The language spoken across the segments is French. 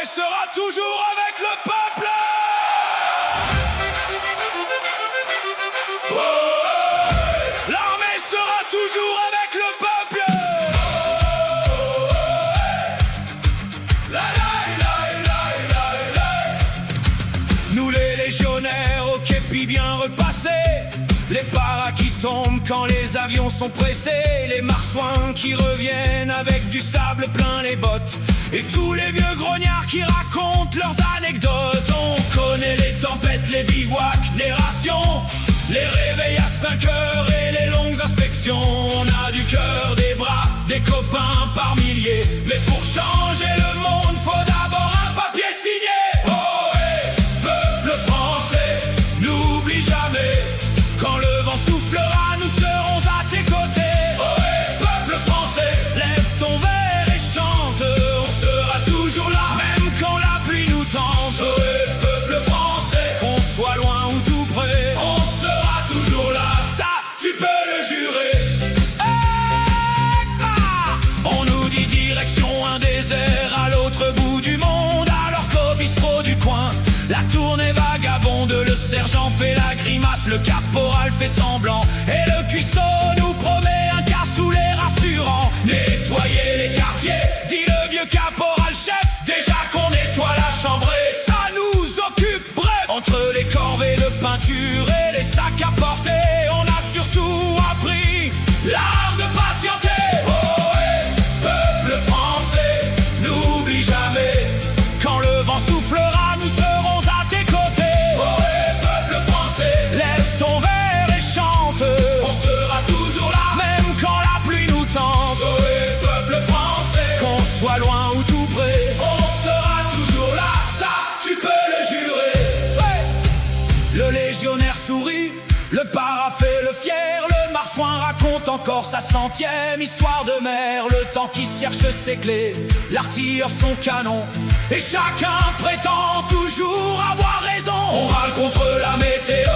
L'armée sera toujours avec le peuple. L'armée sera toujours avec le peuple. Nous les légionnaires au képi bien repassés, les paras qui tombent quand les avions sont pressés, les marsouins qui reviennent avec du sable plein les bottes, et tous les vieux grognards qui racontent leurs anecdotes. On connaît les tempêtes, les bivouacs, les rations, les réveils à 5 heures et les longues inspections. On a du cœur, des bras, des copains par milliers, mais pour changer le monde, faut d'abord un papier signé. Oh hey, peuple français, n'oublie jamais, quand le vent soufflera, nous serons à tes côtés. Oh hey, peuple français, lève ton verre et chante, on sera toujours là, même quand la pluie nous tente. Oh hey, peuple français, qu'on soit loin ou tout près, on sera toujours là, ça tu peux le jurer. On nous dit direction un désert à l'autre bout du monde, alors qu'au bistrot du coin, la tournée vagabonde, le sergent fait la grimace, le caporal fait semblant, et le cuistot nous promet un cassoulet rassurant. Nettoyer les quartiers, dit le vieux caporal chef, déjà qu'on nettoie la chambrée, ça nous occupe. Bref, entre les corvées de peinture et les sacs à porter, on a surtout appris l'art de patienter. Oh hey, peuple français, n'oublie jamais, quand le vent soufflera, nous serons à tes côtés. Oh hey, peuple français, lève ton verre et chante, on sera toujours là, même quand la pluie nous tente. Oh hey, peuple français, qu'on soit loin ou tout près, on sera toujours là, ça tu peux le jurer. Ouais. Le légionnaire sourit, le para fait le fier, le marsouin raconte encore sa 100e histoire de mer. Le temps qui cherche ses clés, l'artilleur son canon, et chacun prétend toujours avoir raison. On râle contre la météo,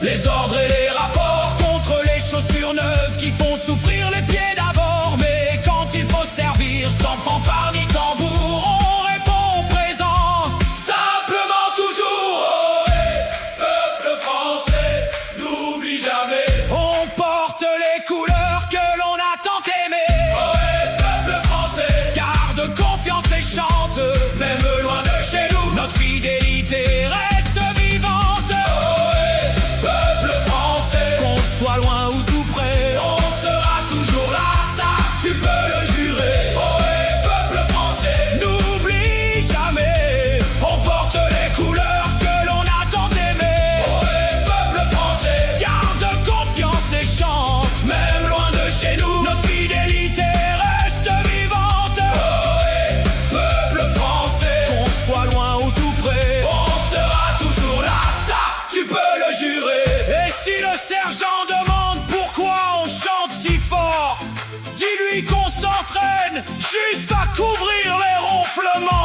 les ordres et les rapports, contre les chaussures neuves qui font souffrir les pieds d'abord. Mais quand il faut servir sans fanfare ni tambour, on répond présent, simplement toujours. Oh hey, peuple français, n'oublie jamais, on porte les couleurs que l'on a tant aimées. Oh hey, peuple français, garde confiance et chante, même loin de chez nous, notre fidélité reste vivante. Oh hey, peuple français, qu'on soit loin ou tout près, on sera toujours là, ça tu peux le jurer. Oh hey, peuple français, n'oublie jamais, on porte les couleurs que l'on a tant aimées. Oh hey, peuple français, garde confiance et chante, même loin de chez nous, notre fidélité reste vivante. Oh hey, peuple français, qu'on soit loin ou tout près, on sera toujours là, ça tu peux le jurer. Et si le sergent demande pourquoi on chante si fort, dis-lui qu'on s'entraîne juste à couvrir les ronflements.